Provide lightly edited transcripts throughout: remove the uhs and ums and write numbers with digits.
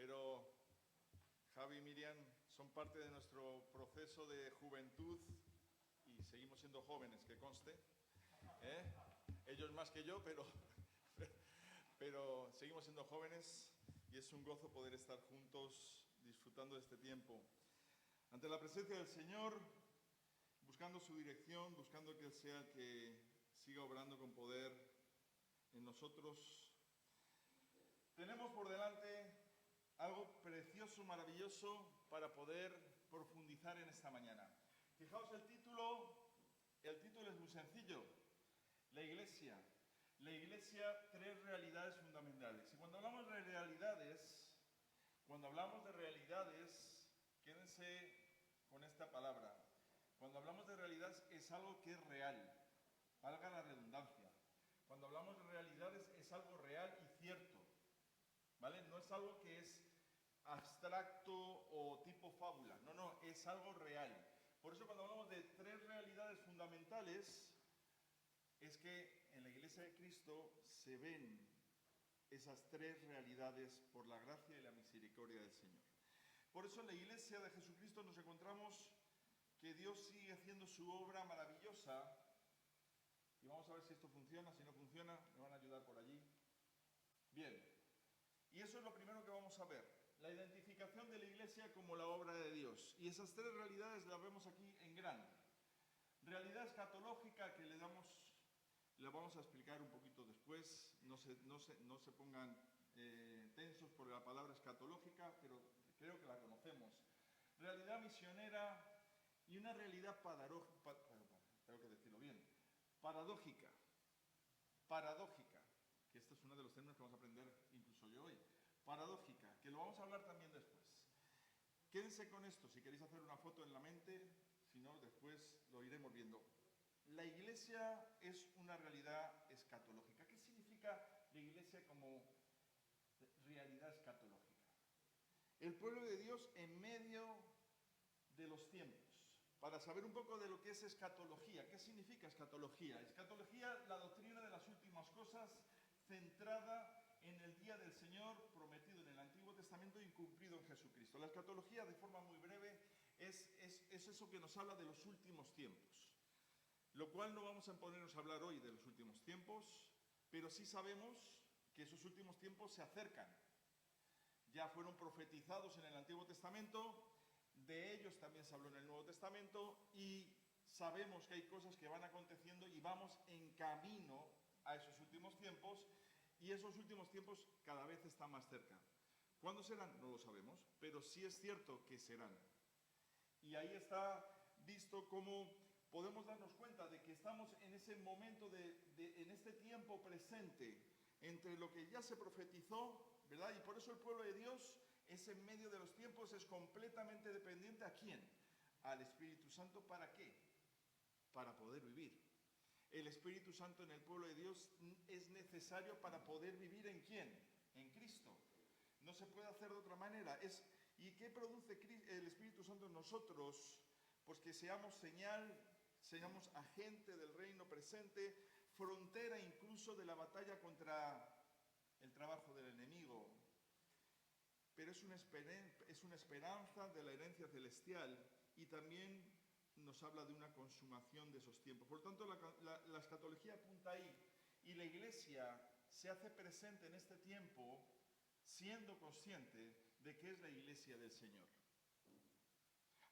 pero Javi y Miriam son parte de nuestro proceso de juventud y seguimos siendo jóvenes, que conste. Ellos más que yo, pero seguimos siendo jóvenes y es un gozo poder estar juntos disfrutando de este tiempo. Ante la presencia del Señor, buscando su dirección, buscando que Él sea el que siga obrando con poder en nosotros. Tenemos por delante algo precioso, maravilloso para poder profundizar en esta mañana. Fijaos el título es muy sencillo. La Iglesia, tres realidades fundamentales. Y cuando hablamos de realidades, quédense con esta palabra. Cuando hablamos de realidades es algo que es real, valga la redundancia. Cuando hablamos de realidades es algo real y cierto, ¿vale? No es algo que es abstracto o tipo fábula, no, es algo real. Por eso cuando hablamos de tres realidades fundamentales, es que en la Iglesia de Cristo se ven esas tres realidades por la gracia y la misericordia del Señor. Por eso en la Iglesia de Jesucristo nos encontramos que Dios sigue haciendo su obra maravillosa. Y vamos a ver si esto funciona. Si no funciona, me van a ayudar por allí. Bien. Y eso es lo primero que vamos a ver. La identificación de la Iglesia como la obra de Dios. Y esas tres realidades las vemos aquí en grande. Realidad escatológica que la vamos a explicar un poquito después. No se pongan tensos por la palabra escatológica, pero creo que la conocemos. Realidad misionera y una realidad paradójica, que esto es uno de los términos que vamos a aprender incluso yo hoy, paradójica, que lo vamos a hablar también después. Quédense con esto, si queréis hacer una foto en la mente, si no, después lo iremos viendo. La Iglesia es una realidad escatológica. ¿Qué significa la Iglesia como realidad escatológica? El pueblo de Dios en medio de los tiempos. Para saber un poco de lo que es escatología. ¿Qué significa escatología? Escatología, la doctrina de las últimas cosas, centrada en el día del Señor, prometido en el Antiguo Testamento y cumplido en Jesucristo. La escatología, de forma muy breve, es eso que nos habla de los últimos tiempos. Lo cual no vamos a ponernos a hablar hoy de los últimos tiempos, pero sí sabemos que esos últimos tiempos se acercan. Ya fueron profetizados en el Antiguo Testamento. De ellos también se habló en el Nuevo Testamento y sabemos que hay cosas que van aconteciendo y vamos en camino a esos últimos tiempos y esos últimos tiempos cada vez están más cerca. ¿Cuándo serán? No lo sabemos, pero sí es cierto que serán. Y ahí está visto cómo podemos darnos cuenta de que estamos en ese momento, en este tiempo presente, entre lo que ya se profetizó, ¿verdad? Y por eso el pueblo de Dios es en medio de los tiempos, es completamente dependiente ¿a quién? Al Espíritu Santo. ¿Para qué? Para poder vivir. El Espíritu Santo en el pueblo de Dios es necesario para poder vivir ¿en quién? En Cristo. No se puede hacer de otra manera. ¿Y qué produce el Espíritu Santo en nosotros? Pues que seamos seamos agente del reino presente, frontera incluso de la batalla contra el trabajo del enemigo. Pero es una esperanza de la herencia celestial y también nos habla de una consumación de esos tiempos. Por lo tanto, la escatología apunta ahí y la Iglesia se hace presente en este tiempo siendo consciente de que es la Iglesia del Señor.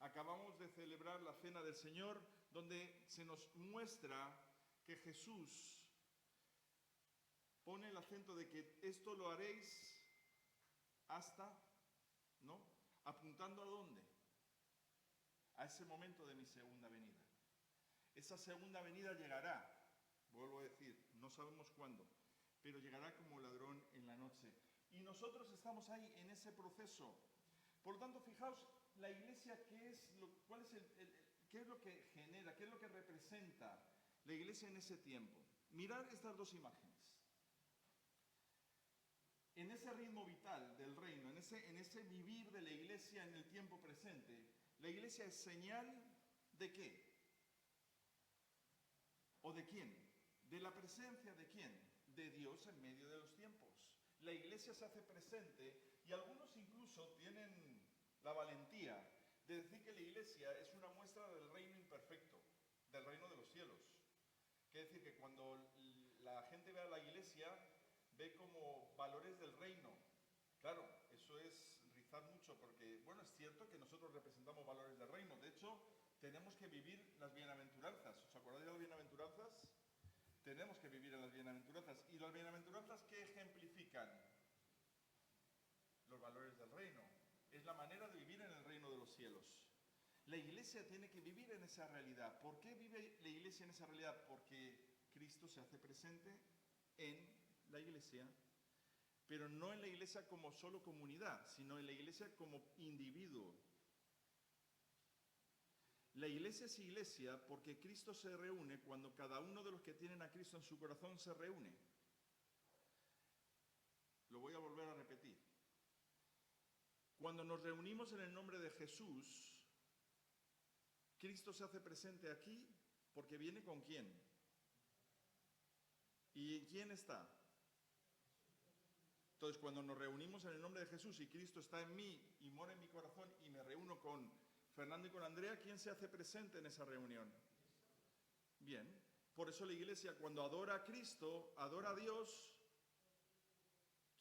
Acabamos de celebrar la Cena del Señor, donde se nos muestra que Jesús pone el acento de que esto lo haréis hasta, ¿no? ¿Apuntando a dónde? A ese momento de mi segunda venida. Esa segunda venida llegará, vuelvo a decir, no sabemos cuándo, pero llegará como ladrón en la noche. Y nosotros estamos ahí en ese proceso. Por lo tanto, fijaos, la Iglesia, ¿qué es lo que genera, qué es lo que representa la Iglesia en ese tiempo? Mirad estas dos imágenes. En ese ritmo vital del reino, en ese vivir de la Iglesia en el tiempo presente, la Iglesia es señal ¿de qué? ¿O de quién? ¿De la presencia de quién? De Dios en medio de los tiempos. la iglesia se hace presente y algunos incluso tienen la valentía de decir que la iglesia es una muestra del reino imperfecto, del reino de los cielos. Quiere decir que cuando la gente ve a la iglesia, ve como valores del reino. Claro, eso es rizar mucho porque, bueno, es cierto que nosotros representamos valores del reino. De hecho, tenemos que vivir las bienaventuranzas. ¿Os acordáis de las bienaventuranzas? Tenemos que vivir en las bienaventuranzas. ¿Y las bienaventuranzas qué ejemplifican? Los valores del reino. Es la manera de vivir en el reino de los cielos. La iglesia tiene que vivir en esa realidad. ¿Por qué vive la iglesia en esa realidad? Porque Cristo se hace presente en la iglesia, pero no en la iglesia como solo comunidad, sino en la iglesia como individuo. La iglesia es iglesia porque Cristo se reúne cuando cada uno de los que tienen a Cristo en su corazón se reúne. Lo voy a volver a repetir. Cuando nos reunimos en el nombre de Jesús, Cristo se hace presente aquí porque viene ¿con quién? ¿Y en quién está? Entonces, cuando nos reunimos en el nombre de Jesús y Cristo está en mí y mora en mi corazón y me reúno con Fernando y con Andrea, ¿quién se hace presente en esa reunión? Bien, por eso la iglesia cuando adora a Cristo, adora a Dios.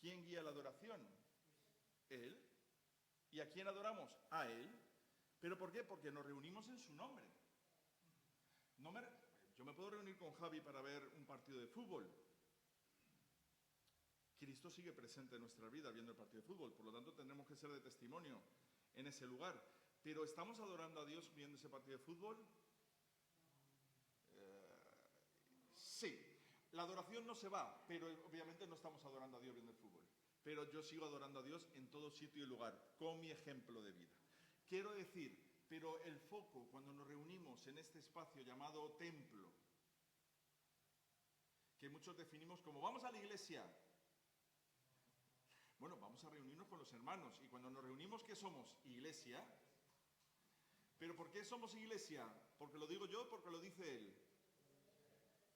¿Quién guía la adoración? Él. ¿Y a quién adoramos? A Él. ¿Pero por qué? Porque nos reunimos en su nombre. Yo me puedo reunir con Javi para ver un partido de fútbol. Cristo sigue presente en nuestra vida viendo el partido de fútbol, por lo tanto tendremos que ser de testimonio en ese lugar. ¿Pero estamos adorando a Dios viendo ese partido de fútbol? Sí. La adoración no se va, pero obviamente no estamos adorando a Dios viendo el fútbol. Pero yo sigo adorando a Dios en todo sitio y lugar, con mi ejemplo de vida. Quiero decir, pero el foco, cuando nos reunimos en este espacio llamado templo, que muchos definimos como vamos a la iglesia. Bueno, vamos a reunirnos con los hermanos. Y cuando nos reunimos, ¿qué somos? Iglesia. ¿Pero por qué somos iglesia? ¿Porque lo digo yo o porque lo dice él?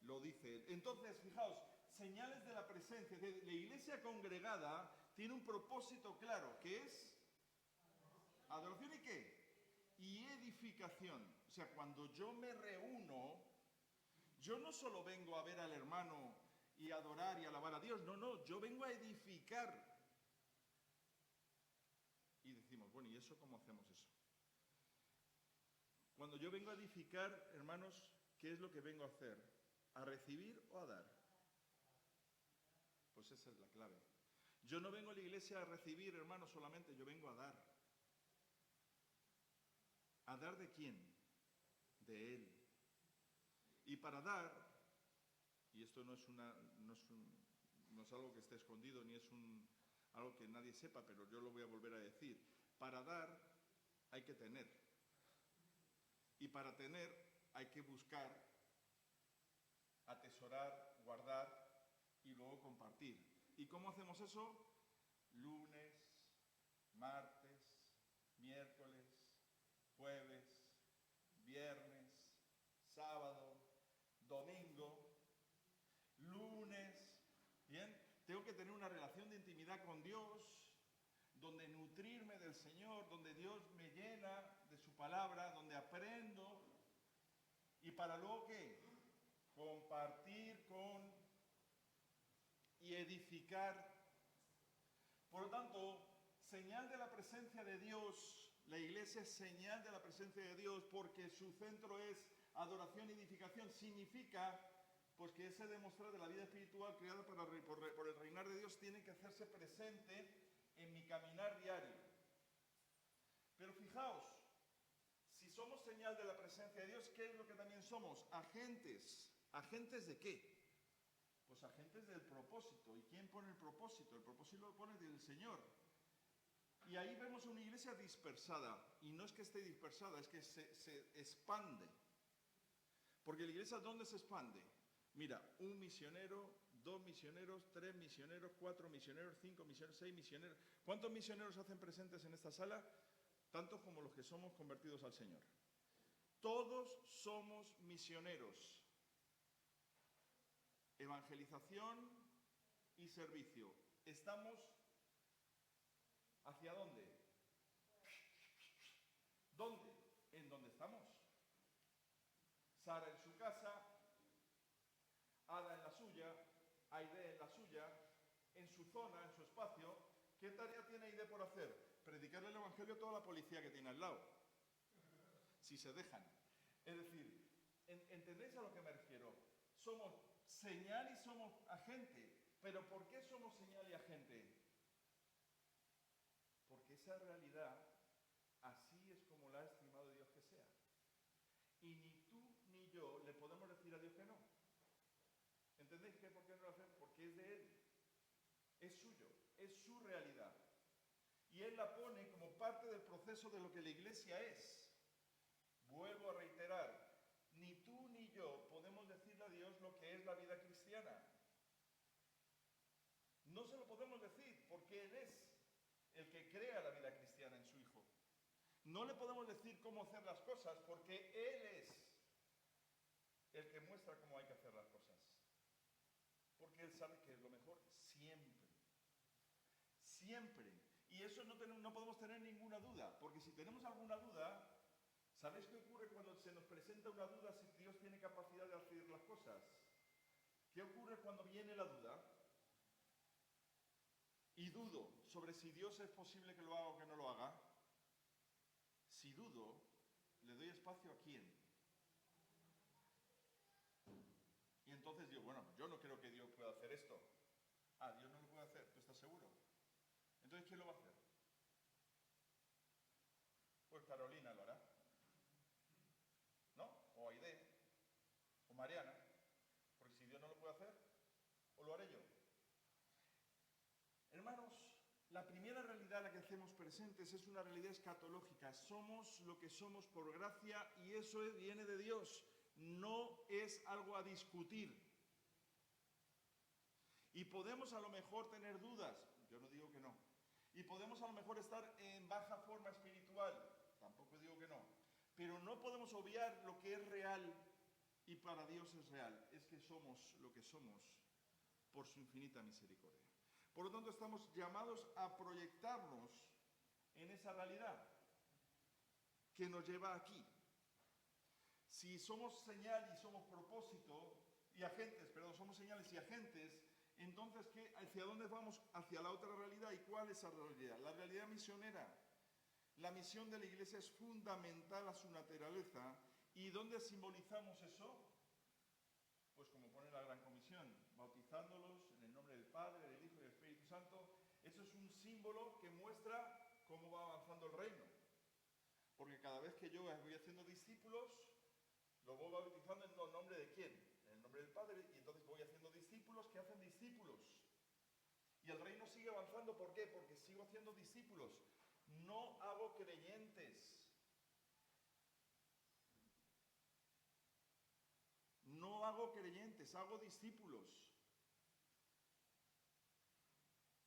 Lo dice él. Entonces, fijaos, señales de la presencia. La iglesia congregada tiene un propósito claro, que es adoración y ¿qué? Y edificación. O sea, cuando yo me reúno, yo no solo vengo a ver al hermano y adorar y alabar a Dios, no, yo vengo a edificar. Y decimos, bueno, ¿y eso cómo hacemos eso? Cuando yo vengo a edificar, hermanos, ¿qué es lo que vengo a hacer? ¿A recibir o a dar? Pues esa es la clave. Yo no vengo a la iglesia a recibir, hermanos, solamente, yo vengo a dar. ¿A dar de quién? De Él. Y para dar, y esto no es algo que esté escondido, ni es algo que nadie sepa, pero yo lo voy a volver a decir. Para dar hay que tener. Y para tener hay que buscar, atesorar, guardar y luego compartir. ¿Y cómo hacemos eso? Lunes, martes, miércoles, jueves, viernes, sábado, domingo, lunes. Bien, tengo que tener una relación de intimidad con Dios, donde nutrirme del Señor, donde Dios me llena de su palabra, donde aprendo. ¿Y para luego qué? Compartir con y edificar. Por lo tanto, señal de la presencia de Dios, la iglesia es señal de la presencia de Dios porque su centro es adoración y edificación. Significa pues que ese demostrar de la vida espiritual creada por el reinar de Dios tiene que hacerse presente en mi caminar diario. Pero fijaos, si somos señal de la presencia de Dios, ¿qué es lo que también somos? Agentes. ¿Agentes de qué? Pues agentes del propósito. ¿Y quién pone el propósito? El propósito lo pone del Señor. Y ahí vemos una iglesia dispersada. Y no es que esté dispersada, es que se expande. Porque la iglesia, ¿dónde se expande? Mira, 1 misionero, 2 misioneros, 3 misioneros, 4 misioneros, 5 misioneros, 6 misioneros. ¿Cuántos misioneros hacen presentes en esta sala? Tantos como los que somos convertidos al Señor. Todos somos misioneros. Evangelización y servicio. estamos ¿hacia dónde? ¿Dónde? En donde estamos. Sara en su casa, Ada en la suya, Aide en la suya, en su zona, en su espacio. ¿Qué tarea tiene Aide por hacer? Predicarle el evangelio a toda la policía que tiene al lado, si se dejan. Es decir, ¿entendéis a lo que me refiero? Somos señal y somos agente. ¿Pero por qué somos señal y agente? Porque esa realidad, así es como la ha estimado Dios que sea. Y ni tú ni yo le podemos decir a Dios que no. ¿Entendéis que por qué no lo hacemos? Porque es de Él. Es suyo. Es su realidad. Y Él la pone como parte del proceso de lo que la Iglesia es. Vuelvo a reiterar, ni tú ni yo podemos decirle a Dios lo que es la vida cristiana. No se lo podemos decir porque Él es el que crea la vida cristiana en su Hijo. No le podemos decir cómo hacer las cosas porque Él es el que muestra cómo hay que hacer las cosas. Porque Él sabe que es lo mejor siempre. Siempre. Y eso no podemos tener ninguna duda, porque si tenemos alguna duda, ¿sabéis qué ocurre cuando se nos presenta una duda si Dios tiene capacidad de hacer las cosas? ¿Qué ocurre cuando viene la duda? Y dudo sobre si Dios es posible que lo haga o que no lo haga. Si dudo, ¿le doy espacio a quién? Y entonces digo, bueno, yo no creo que Dios pueda hacer esto. Ah, Dios no lo puede hacer, ¿tú estás seguro? Entonces, ¿quién lo va a hacer? Pues Carolina lo hará. ¿No? O Aide, o Mariana. Porque si Dios no lo puede hacer, ¿o lo haré yo? Hermanos, la primera realidad a la que hacemos presentes es una realidad escatológica. Somos lo que somos por gracia y eso viene de Dios. No es algo a discutir. Y podemos a lo mejor tener dudas, yo no digo que no. Y podemos a lo mejor estar en baja forma espiritual, tampoco digo que no. Pero no podemos obviar lo que es real y para Dios es real. Es que somos lo que somos por su infinita misericordia. Por lo tanto, estamos llamados a proyectarnos en esa realidad que nos lleva aquí. Si somos señal y somos propósito y agentes, somos señales y agentes, entonces, ¿hacia dónde vamos? Hacia la otra realidad. ¿Y cuál es esa realidad? La realidad misionera. La misión de la Iglesia es fundamental a su naturaleza. ¿Y dónde simbolizamos eso? Pues como pone la Gran Comisión, bautizándolos en el nombre del Padre, del Hijo y del Espíritu Santo. Eso es un símbolo que muestra cómo va avanzando el reino. Porque cada vez que yo voy haciendo discípulos, los voy bautizando en el nombre de ¿quién? En el nombre del Padre, y entonces voy haciendo discípulos que hacen discípulos. Y el reino sigue avanzando, ¿por qué? Porque sigo haciendo discípulos. No hago creyentes. No hago creyentes, hago discípulos.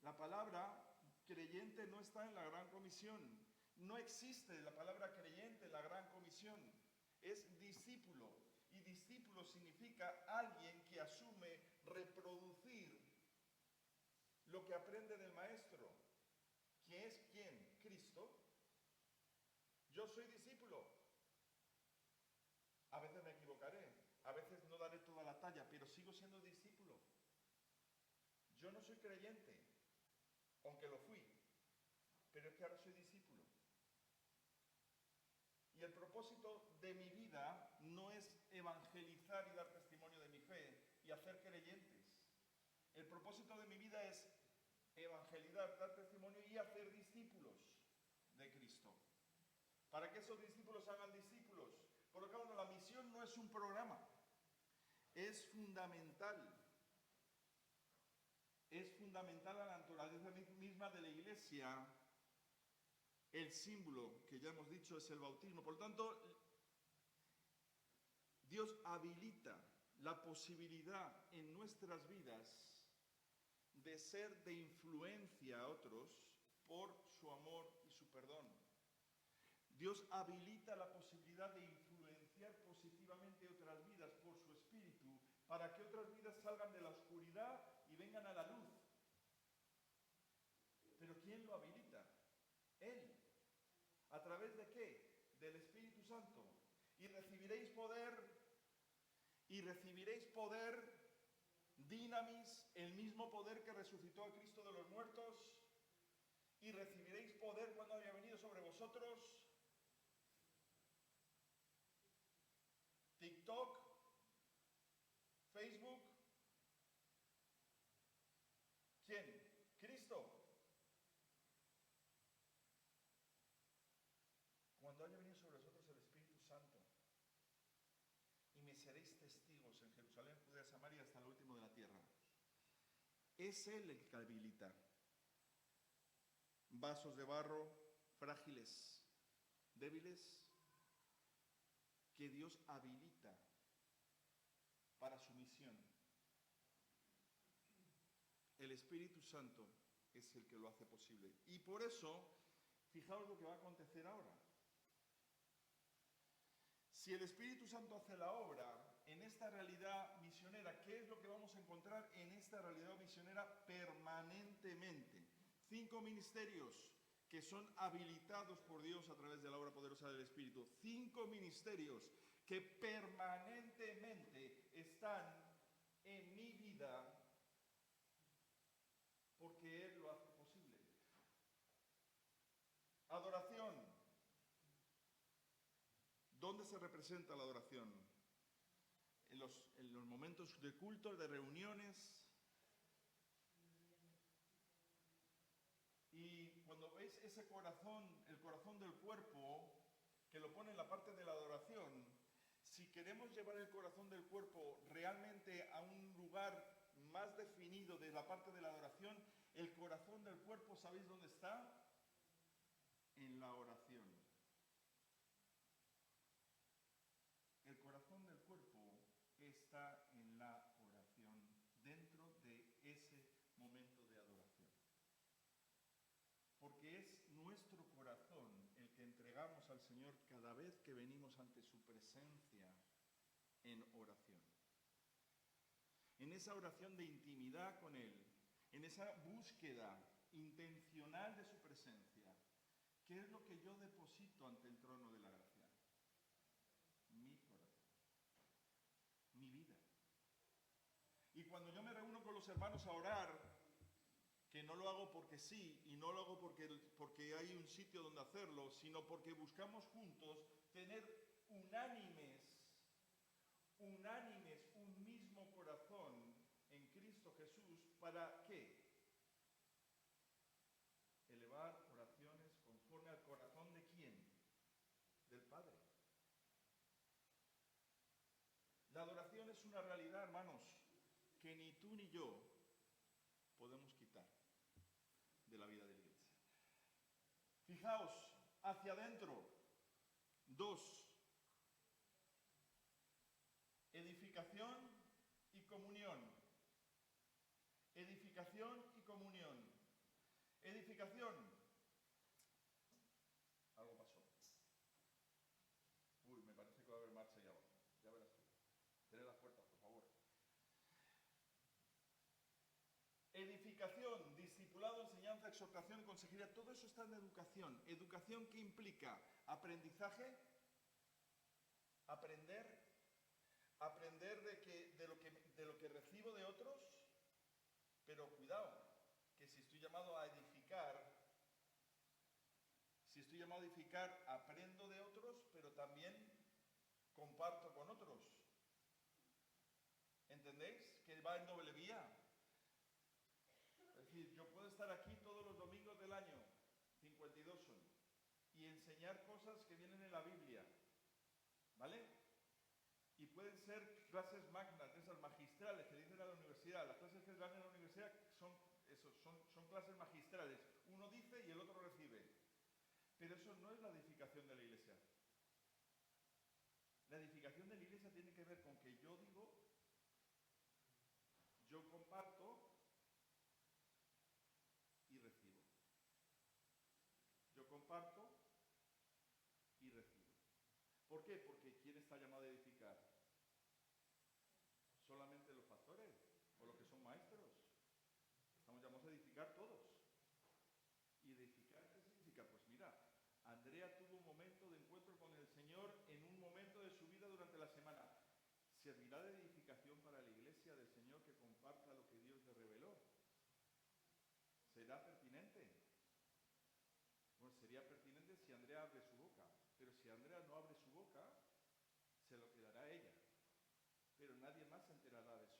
La palabra creyente no está en la Gran Comisión. No existe la palabra creyente en la Gran Comisión. Es discípulo. Y discípulo significa alguien que asume reproducir lo que aprende del maestro. ¿Quién es quién? Cristo. Yo soy discípulo. A veces me equivocaré, a veces no daré toda la talla, pero sigo siendo discípulo. Yo no soy creyente, aunque lo fui, pero es que ahora soy discípulo. Y el propósito de mi vida no es evangelizar y dar testimonio de mi fe y hacer creyentes. El propósito de mi vida es evangelizar, dar testimonio y hacer discípulos de Cristo. Para que esos discípulos hagan discípulos. Por lo tanto, la misión no es un programa. Es fundamental. Es fundamental a la naturaleza misma de la Iglesia. El símbolo, que ya hemos dicho, es el bautismo. Por lo tanto, Dios habilita la posibilidad en nuestras vidas de ser de influencia a otros por su amor y su perdón. Dios habilita la posibilidad de influenciar positivamente otras vidas por su Espíritu para que otras vidas salgan de la oscuridad y vengan a la luz. ¿quién lo habilita? Él. ¿A través de qué? Del Espíritu Santo. Y recibiréis poder, dinamis, el mismo poder que resucitó a Cristo de los muertos, y recibiréis poder cuando haya venido sobre vosotros. TikTok, Facebook, ¿quién? Cristo. Cuando haya venido sobre vosotros el Espíritu Santo, y me seréis testigos en Jerusalén, Judea, Samaria, hasta lo último de la tierra. Es Él el que habilita. Vasos de barro, frágiles, débiles, que Dios habilita para su misión. El Espíritu Santo es el que lo hace posible. Y por eso, fijaos lo que va a acontecer ahora. Si el Espíritu Santo hace la obra en esta realidad misionera, ¿qué es lo que vamos a encontrar en esta realidad misionera permanentemente? 5 ministerios que son habilitados por Dios a través de la obra poderosa del Espíritu. 5 ministerios que permanentemente están en mi vida porque Él lo hace posible. Adoración. ¿Dónde se representa la adoración? En los momentos de culto, de reuniones. Y cuando veis ese corazón, el corazón del cuerpo, que lo pone en la parte de la adoración, si queremos llevar el corazón del cuerpo realmente a un lugar más definido de la parte de la adoración, el corazón del cuerpo, ¿sabéis dónde está? En la oración. El corazón del cuerpo está en la oración, dentro de ese momento de adoración. Porque es nuestro corazón el que entregamos al Señor cada vez que venimos ante su presencia en oración. En esa oración de intimidad con Él, en esa búsqueda intencional de su presencia, ¿qué es lo que yo deposito ante el trono de la gracia? Mi corazón, mi vida. Y cuando yo me reúno con los hermanos a orar, que no lo hago porque sí, y no lo hago porque hay un sitio donde hacerlo, sino porque buscamos juntos tener unánimes, un mismo corazón en Cristo Jesús. ¿Para qué? Elevar oraciones conforme al corazón ¿de quién? Del Padre. La adoración es una realidad, hermanos, que ni tú ni yo podemos quitar de la vida de la iglesia. Fijaos, hacia adentro. 2. Edificación y comunión. Edificación y comunión. Edificación. Algo pasó. Uy, me parece que va a haber marcha ahí abajo. Ya verás tú. Cierra las puertas, por favor. Edificación, discipulado, enseñanza, exhortación, consejería, todo eso está en educación. ¿Educación qué implica? Aprendizaje, aprender de lo que recibo de otros, pero cuidado, que si estoy llamado a edificar, aprendo de otros, pero también comparto con otros. ¿Entendéis? Que va en doble vía. Es decir, yo puedo estar aquí todos los domingos del año, 52 son, y enseñar cosas que vienen en la Biblia, ¿vale? Y pueden ser clases magnas, esas magistrales que dicen a la universidad. Las clases que dan en la universidad son clases magistrales. Uno dice y el otro recibe. Pero eso no es la edificación de la iglesia. La edificación de la iglesia tiene que ver con que yo digo, yo comparto y recibo. Yo comparto y recibo. ¿Por qué? Porque ¿quién está llamado a edificar? ¿Solamente los pastores o los que son maestros? Estamos llamados a edificar todos. Y ¿servirá de edificación para la iglesia del Señor que comparta lo que Dios le reveló? ¿Será pertinente? Bueno, sería pertinente si Andrea abre su boca, pero si Andrea no abre su boca, se lo quedará ella, pero nadie más se enterará de eso.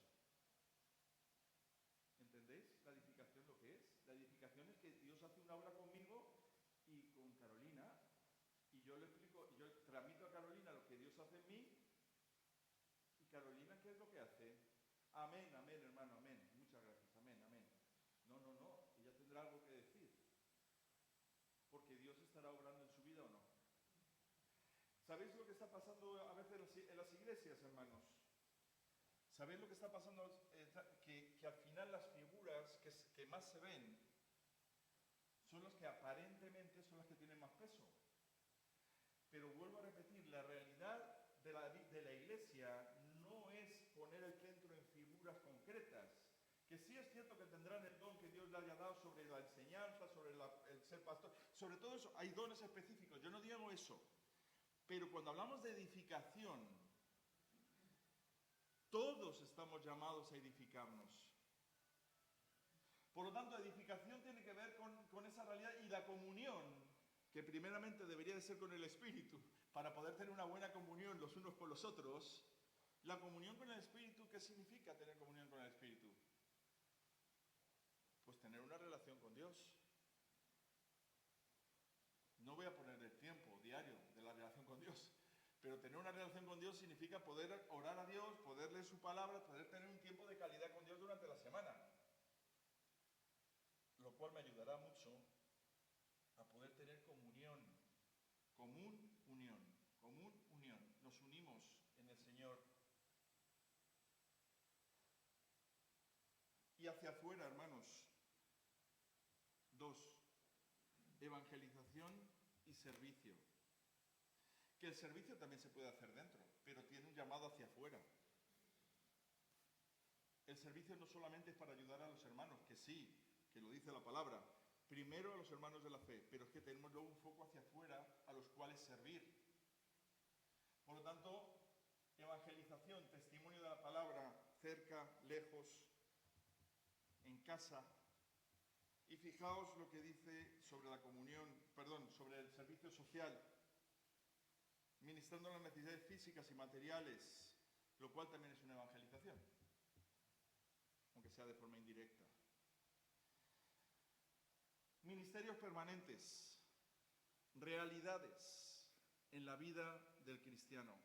¿Entendéis la edificación lo que es? La edificación es que Dios hace una obra conmigo y con Carolina, y yo le explico, y yo transmito a Carolina lo que Dios hace en mí, y Carolina, ¿qué es lo que hace? Amén, amén, hermano, amén. Muchas gracias, amén, amén. No, no, no, ella tendrá algo que decir, porque Dios estará obrando en su vida o no. ¿Sabéis lo que está pasando a veces en las iglesias, hermanos? ¿Sabéis lo que está pasando? Que al final las figuras que más se ven son las que aparentemente son las que tienen más peso. Pero vuelvo a repetir, la realidad de la iglesia no es poner el centro en figuras concretas, que sí es cierto que tendrán el don que Dios le haya dado sobre la enseñanza, sobre el ser pastor, sobre todo eso, hay dones específicos, yo no digo eso, pero cuando hablamos de edificación, todos estamos llamados a edificarnos. Por lo tanto, edificación tiene que ver con esa realidad y la comunión, que primeramente debería de ser con el Espíritu, para poder tener una buena comunión los unos con los otros. La comunión con el Espíritu, ¿qué significa tener comunión con el Espíritu? Pues tener una relación con Dios. No voy a poner el tiempo diario de la relación con Dios, pero tener una relación con Dios significa poder orar a Dios, poder leer su palabra, poder tener un tiempo de calidad con Dios durante la semana. Lo cual me ayudará mucho a poder tener comunión, común unión. Nos unimos en el Señor. Y hacia afuera, hermanos. 2. Evangelización y servicio. Que el servicio también se puede hacer dentro, pero tiene un llamado hacia afuera. El servicio no solamente es para ayudar a los hermanos, que sí, que lo dice la palabra, primero a los hermanos de la fe, pero es que tenemos luego un foco hacia afuera a los cuales servir. Por lo tanto, evangelización, testimonio de la palabra, cerca, lejos, en casa. Y fijaos lo que dice sobre la comunión, sobre el servicio social, ministrando las necesidades físicas y materiales, lo cual también es una evangelización, aunque sea de forma indirecta. Ministerios permanentes, realidades en la vida del cristiano.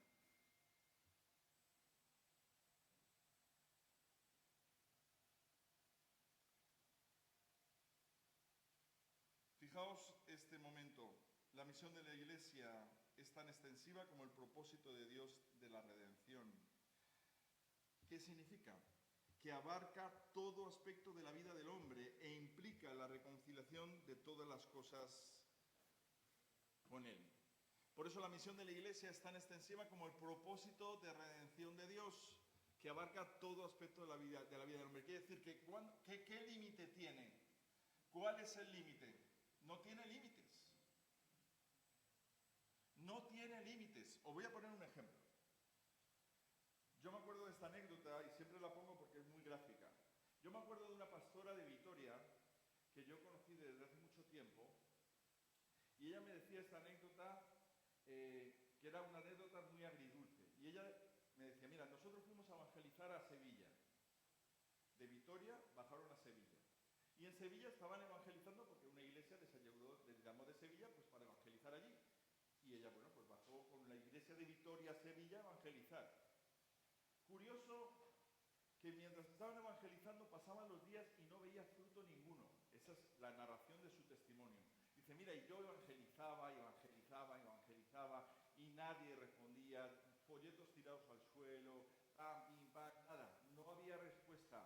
Fijaos este momento, la misión de la Iglesia es tan extensiva como el propósito de Dios de la redención. ¿Qué significa? Que abarca todo aspecto de la vida del hombre e implica la reconciliación de todas las cosas con Él. Por eso la misión de la Iglesia es tan extensiva como el propósito de redención de Dios, que abarca todo aspecto de la vida del hombre. Quiere decir que ¿qué límite tiene? ¿Cuál es el límite? No tiene límites. No tiene límites. Os voy a poner un ejemplo. Yo me acuerdo de esta anécdota y siempre la pongo porque es muy gráfica. Yo me acuerdo de una pastora de Vitoria que yo conocí desde hace mucho tiempo y ella me decía esta anécdota que era una anécdota muy agridulce. Y ella me decía, mira, nosotros fuimos a evangelizar a Sevilla. De Vitoria bajaron a Sevilla. Y en Sevilla estaban evangelizando porque una iglesia les llamó de Sevilla pues para evangelizar allí. Y ella, bueno, pues bajó con la iglesia de Vitoria a Sevilla a evangelizar. Curioso que mientras estaban evangelizando pasaban los días y no veía fruto ninguno. Esa es la narración de su testimonio. Dice, mira, y yo evangelizaba y nadie respondía, folletos tirados al suelo, nada, no había respuesta.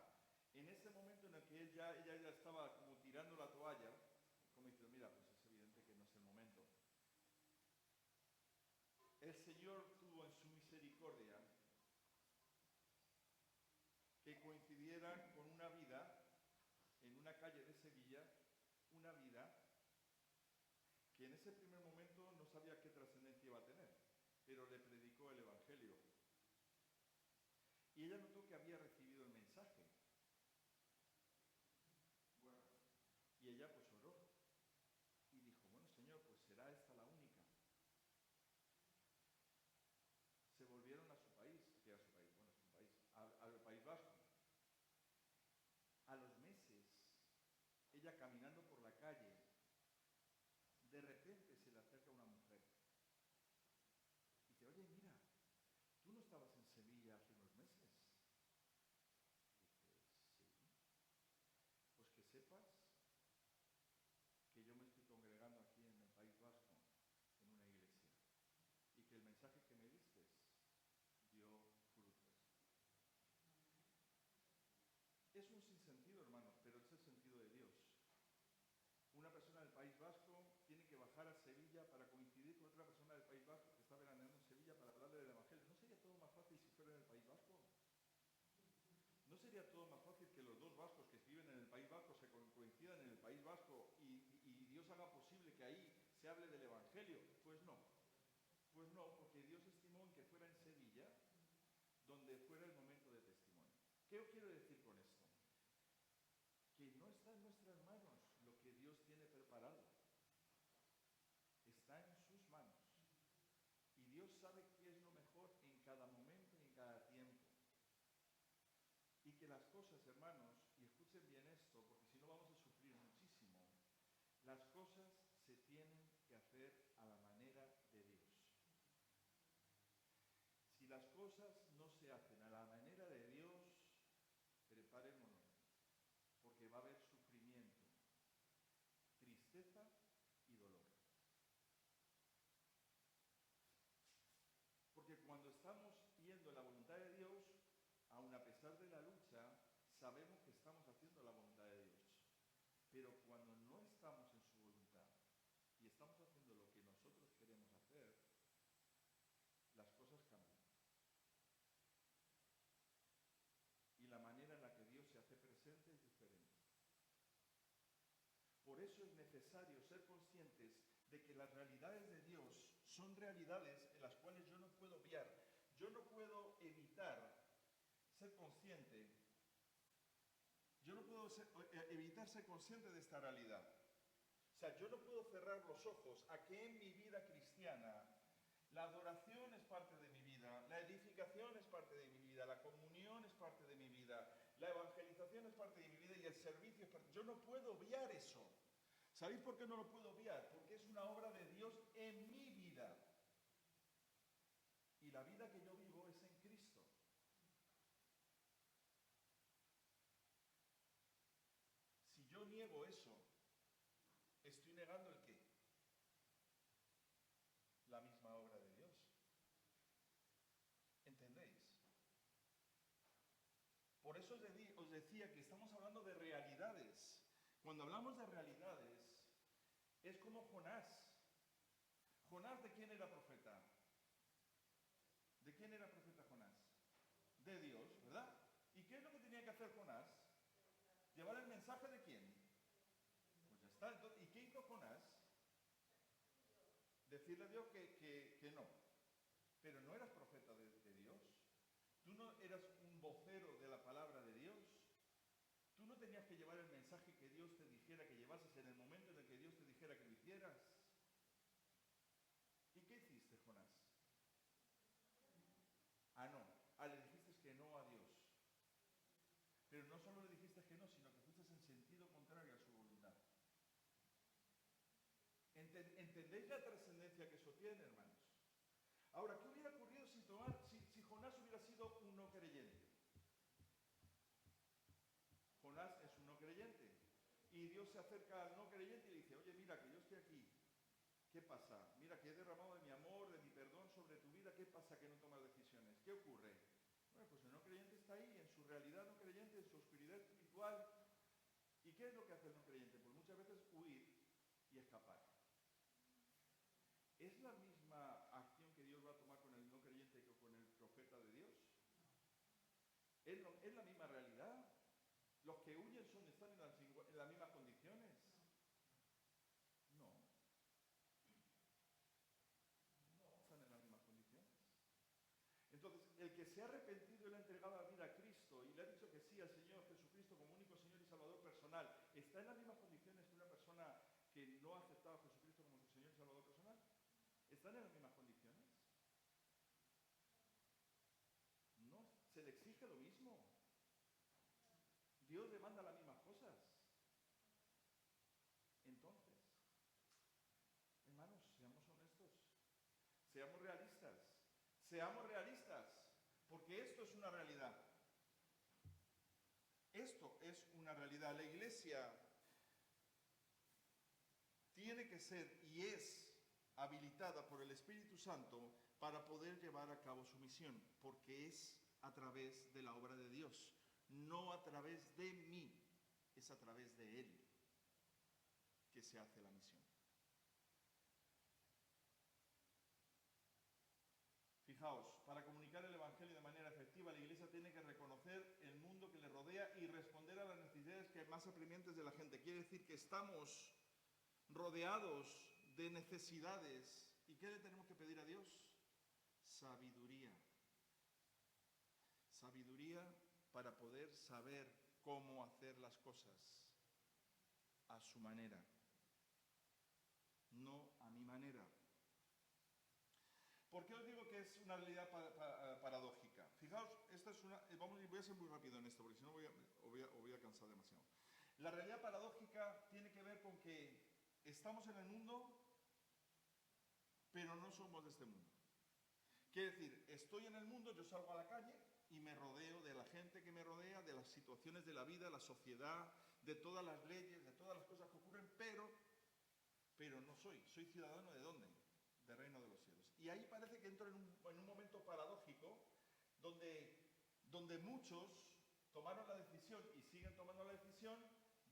En ese momento en el que ella ya estaba como tirando la toalla, como diciendo, mira, pues es evidente que no es el momento. El Señor tuvo en su misericordia que coincidiera con una vida en una calle de Sevilla, una vida que en ese primer momento no sabía qué trascendencia iba a tener, pero le predicó el Evangelio. Y ella notó que había recibido el mensaje. Bueno, y ella pues oró. Y dijo, bueno, Señor, pues será esta la única. Se volvieron a su país, que era su país, bueno, es un país, al País Vasco. A los meses, ella caminando por la calle, de repente se le acerca una mujer. Y dice, oye, mira, ¿tú no estabas en Sevilla hace unos meses? Dice, sí. Pues que sepas que yo me estoy congregando aquí en el País Vasco, en una iglesia, y que el mensaje que me diste dio frutos. Es un sinsentido, hermanos, pero es el sentido de Dios. Una persona del País Vasco tiene que bajar a Sevilla para coincidir con otra persona del País Vasco que está veraneando en Sevilla para hablarle del Evangelio. ¿No sería todo más fácil si fuera en el País Vasco? ¿No sería todo más fácil que los dos vascos que viven en el País Vasco se coincidan en el País Vasco y Dios haga posible que ahí se hable del Evangelio? Pues no. Pues no, porque Dios estimó en que fuera en Sevilla donde fuera el momento de testimonio. ¿Qué os quiero decir con esto? Que no está en nuestras manos lo que Dios tiene preparado. Está en sus manos. Y Dios sabe qué es lo mejor en cada momento y en cada tiempo. Y que las cosas, hermanos, y escuchen bien esto, porque si no vamos a sufrir muchísimo, las cosas se tienen que hacer a la manera de Dios. Si las cosas no se hacen a la manera de Dios, preparémonos, porque va a haber sufrimiento, tristeza y dolor. Porque cuando estamos viendo la voluntad de Dios, aun a pesar de la lucha, sabemos que estamos haciendo la voluntad de Dios. Pero cuando no estamos en su voluntad y estamos haciendo lo que nosotros queremos hacer, las cosas cambian. Y la manera en la que Dios se hace presente es diferente. Por eso es necesario ser conscientes de que las realidades de Dios son realidades en las cuales yo no puedo obviar. Yo no puedo evitar ser consciente. Yo no puedo evitar ser consciente de esta realidad. O sea, yo no puedo cerrar los ojos a que en mi vida cristiana la adoración es parte de mi vida, la edificación es parte de mi vida, la comunión es parte de mi vida, la evangelización es parte de mi vida y el servicio es parte. Yo no puedo obviar eso. ¿Sabéis por qué no lo puedo obviar? Porque es una obra de Dios en mi vida. Y la vida que yo vivo es en Cristo. Si yo niego eso, estoy negando el qué? La misma obra de Dios. ¿Entendéis? Por eso os decía que estamos hablando de realidades. Cuando hablamos de realidades, es como Jonás. ¿Jonás de quién era profeta? ¿De quién era profeta Jonás? De Dios, ¿verdad? ¿Y qué es lo que tenía que hacer Jonás? ¿Llevar el mensaje de quién? Pues ya está. Entonces, ¿y qué hizo Jonás? Decirle a Dios que no. Pero no eras profeta de Dios. Tú no eras un vocero de la palabra de Dios. Tú no tenías que llevar el mensaje que Dios te dijera que llevases en el momento en el que Dios te dijera que lo hicieras. ¿Y qué hiciste, Jonás? Ah, no. Ah, le dijiste que no a Dios. Pero no solo le dijiste que no, sino que fuiste en sentido contrario a su voluntad. ¿Entendéis la trascendencia que eso tiene, hermanos? Ahora, ¿qué hubiera ocurrido si Jonás hubiera sido un no creyente? Jonás es un no creyente. Y Dios se acerca al no creyente y le dice, oye, mira, que yo estoy aquí. ¿Qué pasa? Mira, que he derramado de mi amor, de mi perdón sobre tu vida. ¿Qué pasa que no tomas decisiones? ¿Qué ocurre? Bueno, pues el no creyente está ahí, en su realidad no creyente, en su oscuridad espiritual. ¿Y qué es lo que hace el no creyente? Pues muchas veces huir y escapar. ¿Es la misma acción que Dios va a tomar con el no creyente que con el profeta de Dios? ¿Es la misma realidad? ¿Los que huyen están en las mismas condiciones? No. No están en las mismas condiciones. Entonces, el que se ha arrepentido y le ha entregado entregado la vida a Cristo y le ha dicho que sí al Señor Jesucristo como único Señor y Salvador personal, ¿está en las mismas condiciones que una persona que no ha aceptado a Jesucristo como su Señor y Salvador personal? ¿Están en las mismas condiciones? No, se le exige lo mismo. Dios demanda las mismas cosas. Entonces, hermanos, seamos honestos, seamos realistas, porque esto es una realidad. Esto es una realidad. La iglesia tiene que ser y es habilitada por el Espíritu Santo para poder llevar a cabo su misión, porque es a través de la obra de Dios, no a través de mí, es a través de Él que se hace la misión. Fijaos, para comunicar el Evangelio de manera efectiva, la Iglesia tiene que reconocer el mundo que le rodea y responder a las necesidades que más apremiantes de la gente. Quiere decir que estamos rodeados de necesidades. ¿Y qué le tenemos que pedir a Dios? Sabiduría. Sabiduría para poder saber cómo hacer las cosas a su manera, no a mi manera. ¿Por qué os digo que es una realidad paradójica? Fijaos, esta es una... voy a ser muy rápido en esto, porque si no voy a cansar demasiado. La realidad paradójica tiene que ver con que estamos en el mundo, pero no somos de este mundo. Quiere decir, estoy en el mundo, yo salgo a la calle y me rodeo de la gente que me rodea, de las situaciones de la vida, la sociedad, de todas las leyes, de todas las cosas que ocurren, pero no soy ciudadano ¿de dónde? Del reino de los cielos. Y ahí parece que entro en un momento paradójico donde muchos tomaron la decisión y siguen tomando la decisión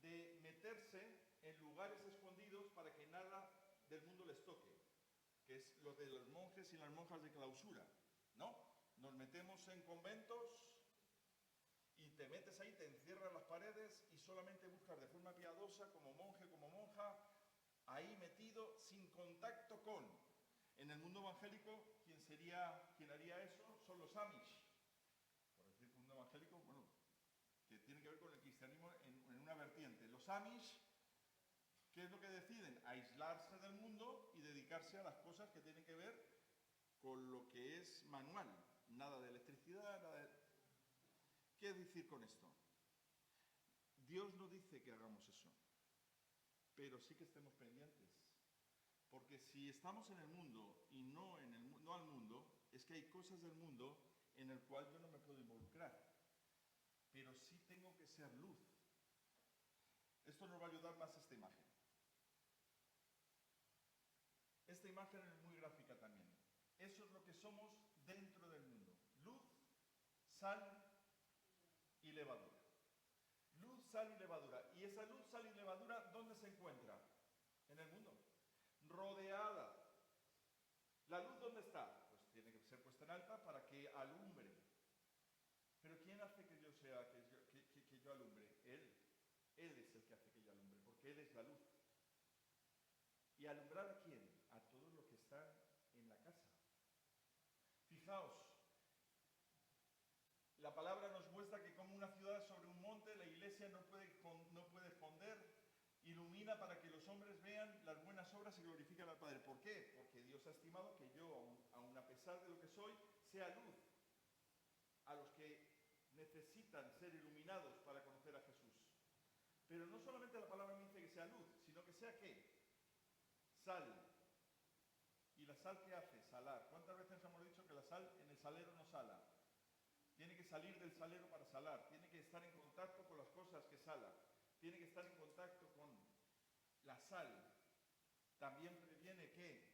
de meterse en lugares escondidos para que nada del mundo les toque, que es lo de los monjes y las monjas de clausura, ¿no? Nos metemos en conventos y te metes ahí, te encierras las paredes y solamente buscas de forma piadosa, como monje, como monja, ahí metido, sin contacto con. En el mundo evangélico, ¿quién haría eso? Son los Amish. Por decir mundo evangélico, bueno, que tiene que ver con el cristianismo en una vertiente. Los Amish, ¿qué es lo que deciden? Aislarse del mundo y dedicarse a las cosas que tienen que ver con lo que es manual. Nada de electricidad, nada de... ¿Qué decir con esto? Dios no dice que hagamos eso, pero sí que estemos pendientes. Porque si estamos en el mundo y no al mundo, es que hay cosas del mundo en el cual yo no me puedo involucrar. Pero sí tengo que ser luz. Esto nos va a ayudar más esta imagen. Esta imagen es muy gráfica también. Eso es lo que somos dentro del mundo. Luz, sal y levadura. Luz, sal y levadura. ¿Y esa luz, sal y levadura dónde se encuentra? En el mundo. Rodeada. ¿La luz dónde está? Pues tiene que ser puesta en alta para que alumbre. Pero ¿quién hace que yo alumbre? Él. Él es el que hace que yo alumbre, porque Él es la luz. ¿Y alumbrar a quién? A todos los que están en la casa. Fijaos, la palabra nos muestra que como una ciudad sobre un monte, la iglesia no puede esconder, ilumina para que los hombres vean las buenas obras y glorifiquen al Padre. ¿Por qué? Porque Dios ha estimado que yo, aun a pesar de lo que soy, sea luz a los que necesitan ser iluminados para conocer a Jesús. Pero no solamente la palabra me dice que sea luz, sino que sea ¿qué? Sal. ¿Y la sal qué hace? Salar. ¿Cuántas veces hemos dicho que la sal en el salero no sala? Tiene que salir del salero para salar, tiene que estar en contacto con las cosas que sala, tiene que estar en contacto con la sal. También previene ¿qué?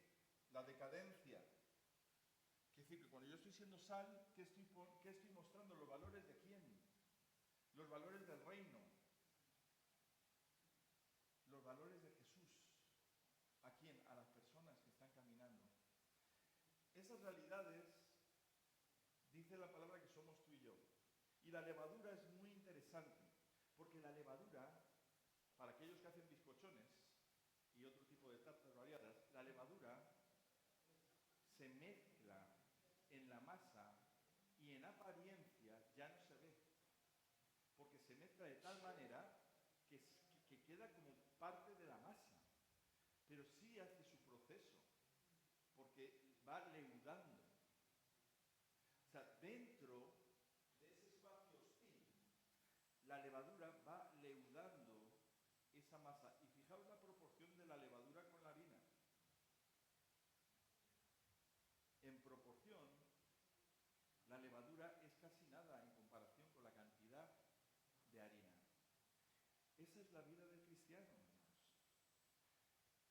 La decadencia. Es decir, que cuando yo estoy siendo sal, ¿qué estoy mostrando? ¿Los valores de quién? Los valores del reino. Los valores de Jesús. ¿A quién? A las personas que están caminando. Esas realidades, dice la palabra que somos tú y yo. Y la levadura es muy interesante, porque la levadura, para aquellos que hacen bizcochones y otro tipo de tartas variadas, la levadura se mezcla en la masa y en apariencia ya no mezcla de tal manera que queda como parte de la masa, pero sí hace su proceso, porque va leudando. O sea, dentro de ese espacio hostil, la levadura va leudando esa masa. Y fijaos la proporción de la levadura con la harina. En proporción, la levadura es casi nada en comparación con la cantidad de harina. Esa es la vida del cristiano, hermanos.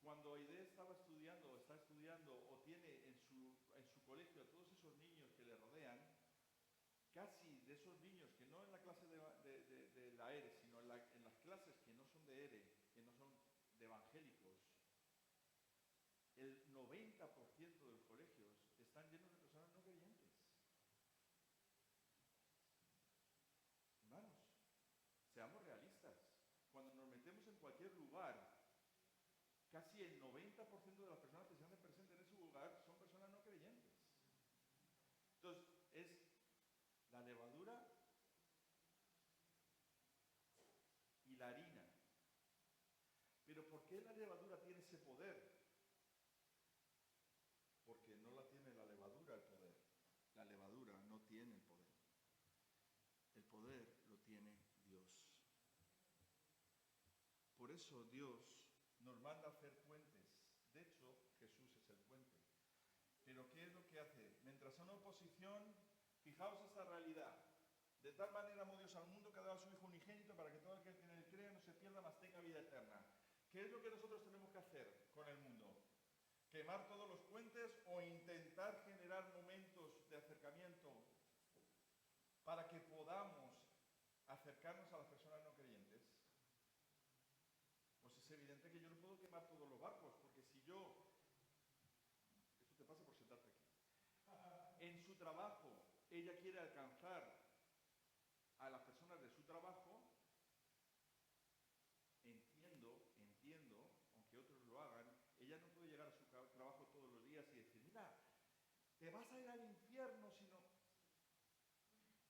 Cuando Aide estaba estudiando, o está estudiando, o tiene en su colegio a todos esos niños que le rodean, casi de esos niños que no en la clase de la ERE, sino en las clases que no son de ERE, que no son de evangélicos, el 90% de los colegios están llenos de personas no creyentes. Hermanos, seamos realistas. Cuando nos metemos en cualquier lugar, casi el 90% de las personas que se hacen presentes en ese lugar son personas no creyentes. Entonces, es la levadura y la harina. Pero ¿por qué la levadura tiene ese poder? Porque no la tiene la levadura el poder. La levadura no tiene el poder. El poder lo tiene Dios. Por eso Dios nos manda a hacer puentes. De hecho, Jesús es el puente. Pero ¿qué es lo que hace? Mientras hay una oposición, fijaos esta realidad. De tal manera amó Dios al mundo que ha dado a su Hijo unigénito para que todo aquel que en él crea no se pierda, mas tenga vida eterna. ¿Qué es lo que nosotros tenemos que hacer con el mundo? ¿Quemar todos los puentes o intentar generar momentos de acercamiento para que podamos acercarnos a las personas no creyentes? Pues es evidente que yo no puedo quemar todos los barcos, porque si yo... Esto te pasa por sentarte aquí. En su trabajo, ella quiere alcanzar a las personas de su trabajo, entiendo, aunque otros lo hagan, ella no puede llegar a su trabajo todos los días y decir, mira, te vas a ir al infierno si no...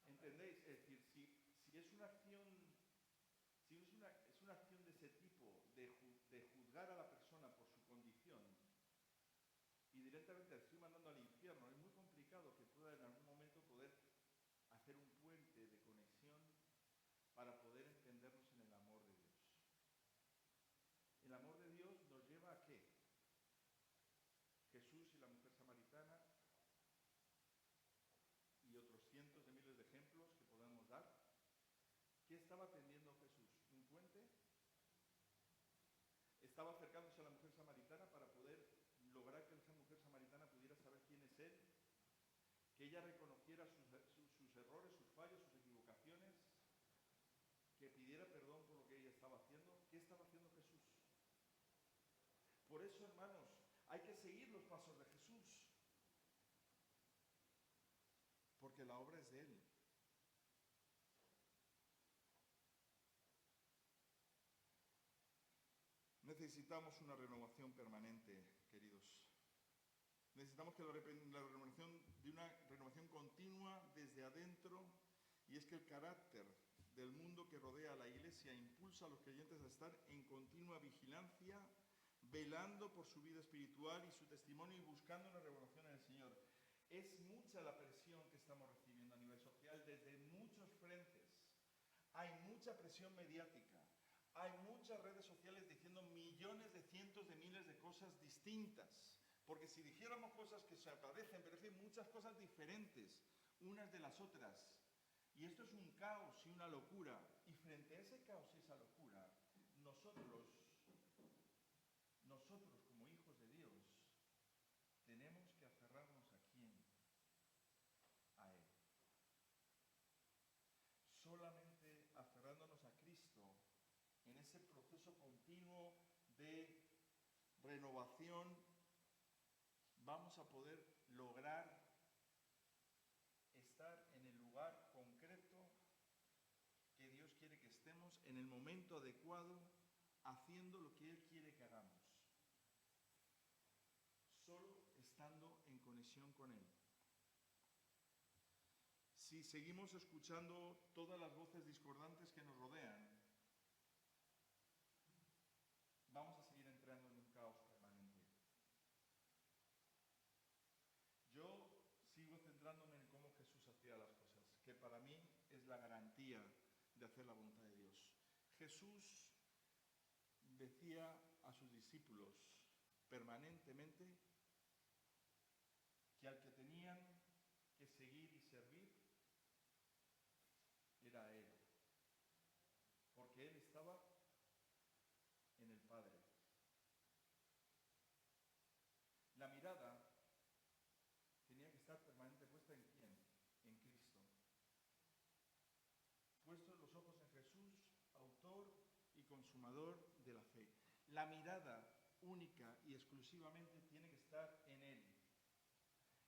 ¿Entendéis? Es decir, si es una acción, es una acción de ese tipo, de juzgar a la persona por su condición, y directamente la estoy mandando al infierno, es muy complicado que pueda en algún momento poder hacer un puente de conexión para poder entendernos en el amor de Dios. El amor de Dios nos lleva a ¿qué? Jesús y la mujer samaritana y otros cientos de miles de ejemplos que podamos dar. ¿Qué estaba atendiendo Jesús? ¿Un puente? Estaba acercándose a la mujer samaritana para poder lograr que esa mujer samaritana pudiera saber quién es Él, que ella reconociera sus errores, sus fallos, sus equivocaciones, que pidiera perdón por lo que ella estaba haciendo. ¿Qué estaba haciendo Jesús? Por eso, hermanos, hay que seguir los pasos de Jesús, porque la obra es de Él. Necesitamos una renovación permanente, queridos. Necesitamos que la renovación de una renovación continua desde adentro, y es que el carácter del mundo que rodea a la Iglesia impulsa a los creyentes a estar en continua vigilancia, velando por su vida espiritual y su testimonio y buscando una revelación en el Señor. Es mucha la presión que estamos recibiendo a nivel social desde muchos frentes. Hay mucha presión mediática. Hay muchas redes sociales diciendo millones de cientos de miles de cosas distintas. Porque si dijéramos cosas que se parecen, pero es que hay muchas cosas diferentes unas de las otras. Y esto es un caos y una locura. Y frente a ese caos y esa locura, nosotros como hijos de Dios, tenemos que aferrarnos ¿a quién? A Él. Solamente aferrándonos a Cristo en ese proceso continuo de renovación vamos a poder lograr estar en el lugar concreto que Dios quiere que estemos, en el momento adecuado, haciendo lo que Él quiere que hagamos. Solo estando en conexión con Él. si seguimos escuchando todas las voces discordantes que nos rodean, vamos a seguir entrando en un caos permanente. Yo sigo centrándome en cómo Jesús hacía las cosas, que para mí es la garantía de hacer la voluntad de Dios. Jesús decía a sus discípulos permanentemente que al que tenían que seguir y servir era a Él, porque Él estaba en el Padre. La mirada tenía que estar permanente puesta ¿en quién? En Cristo. Puestos los ojos en Jesús, autor y consumador de la fe. La mirada única y exclusivamente tiene que estar en Él.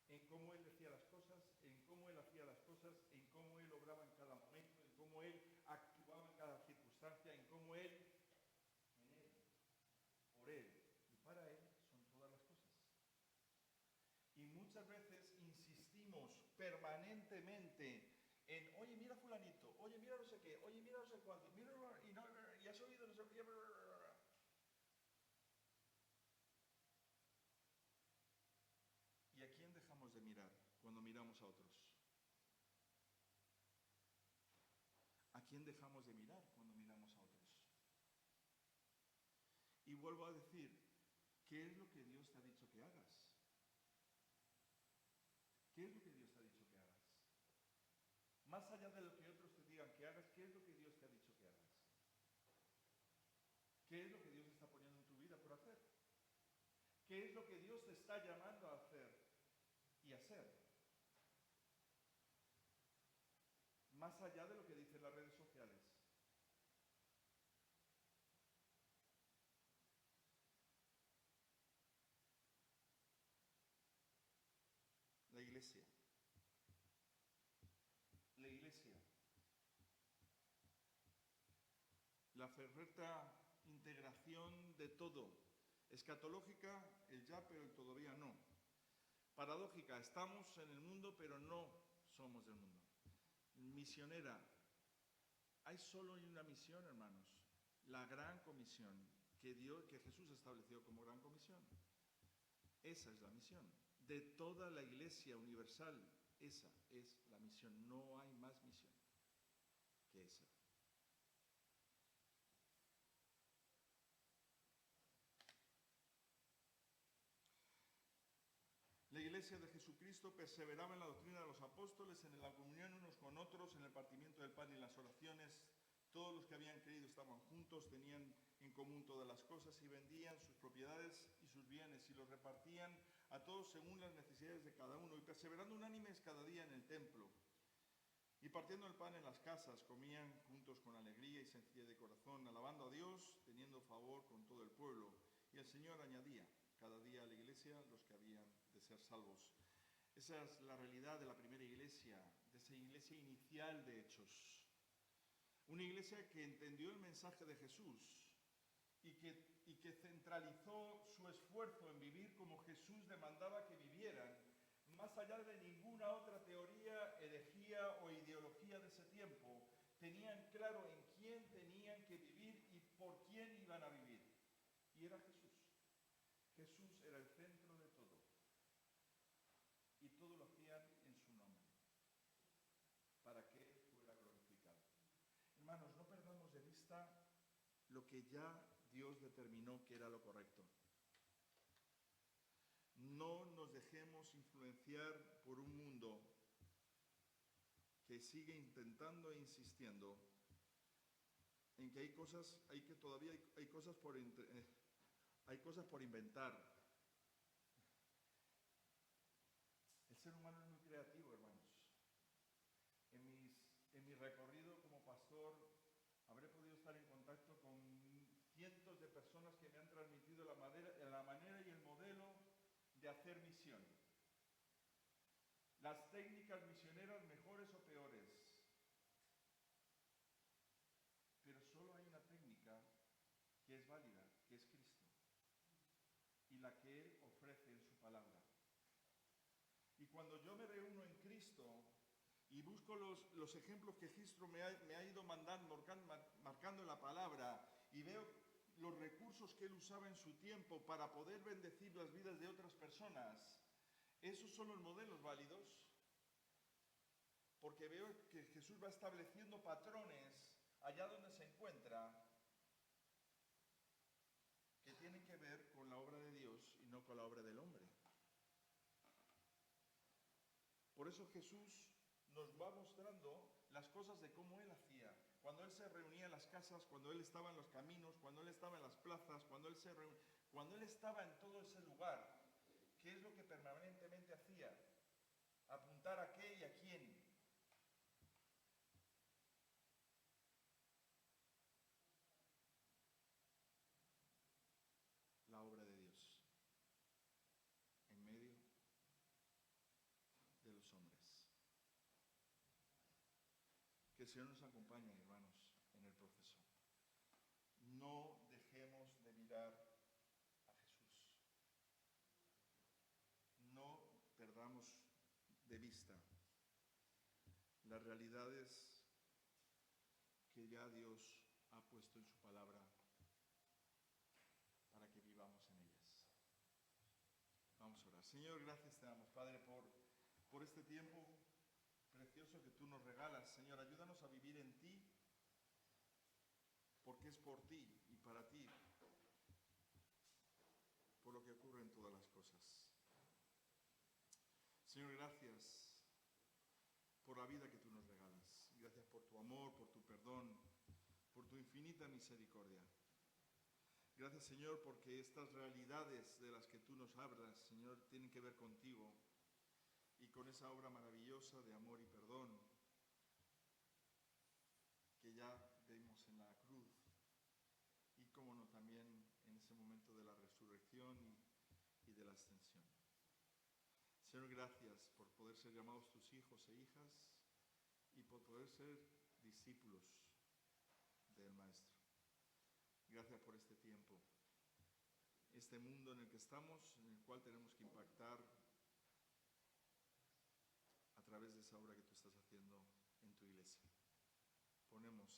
En cómo Él decía las cosas, en cómo Él hacía las cosas, en cómo Él obraba en cada momento, en cómo Él actuaba en cada circunstancia, en cómo Él, en Él, por Él y para Él son todas las cosas. Y muchas veces insistimos permanentemente en, oye, mira fulanito, oye, mira no sé qué, oye, mira no sé cuánto, mira, y has oído no sé qué. ¿Y a quién dejamos de mirar cuando miramos a otros? ¿A quién dejamos de mirar cuando miramos a otros? Y vuelvo a decir, ¿qué es lo que Dios te ha dicho que hagas? ¿Qué es lo que Dios te ha dicho que hagas? Más allá de lo que otros te digan que hagas, ¿qué es lo que Dios te ha dicho que hagas? ¿Qué es lo que Dios está poniendo en tu vida por hacer? ¿Qué es lo que Dios te está llamando a hacer y hacer? Más allá de lo que dicen las redes sociales. La iglesia. La iglesia. La perfecta integración de todo. Escatológica, el ya, pero el todavía no. Paradójica, estamos en el mundo, pero no somos del mundo. Misionera, hay solo una misión, hermanos, la gran comisión que Jesús estableció como gran comisión. Esa es la misión de toda la iglesia universal. Esa es la misión, no hay más misión que esa. La iglesia de Jesucristo perseveraba en la doctrina de los apóstoles, en la comunión unos con otros, en el partimiento del pan y las oraciones. Todos los que habían creído estaban juntos, tenían en común todas las cosas y vendían sus propiedades y sus bienes y los repartían a todos según las necesidades de cada uno. Y perseverando unánimes cada día en el templo y partiendo el pan en las casas, comían juntos con alegría y sencillez de corazón, alabando a Dios, teniendo favor con todo el pueblo. Y el Señor añadía cada día a la iglesia los que habían de ser salvos. Esa es la realidad de la primera iglesia, de esa iglesia inicial de Hechos. Una iglesia que entendió el mensaje de Jesús y que centralizó su esfuerzo en vivir como Jesús demandaba que vivieran, más allá de ninguna otra teoría, herejía o ideología de ese tiempo. Tenían claro en quién tenían que vivir y por quién iban a vivir. Y era Jesús. Jesús era el centro de todo. Y todo lo hacían en su nombre, para que Él fuera glorificado. Hermanos, no perdamos de vista lo que ya Dios determinó que era lo correcto. No nos dejemos influenciar por un mundo que sigue intentando e insistiendo en que hay cosas por inventar. El ser humano es muy creativo, hermanos. En mi recorrido como pastor habré podido estar en contacto con cientos de personas que me han transmitido la manera y el modelo de hacer misión. Las técnicas misioneras mejores o peores. Pero solo hay una técnica que es válida, que es Cristo. Y la que Él ofrece en su palabra. Y cuando yo me reúno en Cristo, y busco los ejemplos que Gistro me ha ido marcando en la palabra, y veo los recursos que él usaba en su tiempo para poder bendecir las vidas de otras personas, ¿esos son los modelos válidos? Porque veo que Jesús va estableciendo patrones allá donde se encuentra que tienen que ver con la obra de Dios y no con la obra del hombre. Por eso Jesús nos va mostrando las cosas de cómo Él hacía. Cuando Él se reunía en las casas, cuando Él estaba en los caminos, cuando Él estaba en las plazas, cuando Él estaba en todo ese lugar, ¿qué es lo que permanentemente hacía? Apuntar a qué y a quién. La obra de Dios en medio de los hombres. Que el Señor nos acompañe, hermanos, en el proceso. No dejemos de mirar a Jesús. No perdamos de vista las realidades que ya Dios ha puesto en su palabra para que vivamos en ellas. Vamos a orar. Señor, gracias te damos, Padre, por este tiempo precioso que tú nos regalas. Señor, ayúdanos a vivir en ti, porque es por ti y para ti por lo que ocurre en todas las cosas. Señor, gracias por la vida que tú nos regalas. Gracias por tu amor, por tu perdón, por tu infinita misericordia. Gracias, Señor, porque estas realidades de las que tú nos hablas, Señor, tienen que ver contigo y con esa obra maravillosa de amor y perdón que ya vemos en la cruz y, como no, también en ese momento de la resurrección y de la ascensión. Señor, gracias por poder ser llamados tus hijos e hijas y por poder ser discípulos del Maestro. Gracias por este tiempo, este mundo en el que estamos, en el cual tenemos que impactar a través de esa obra que tú estás haciendo en tu iglesia. Ponemos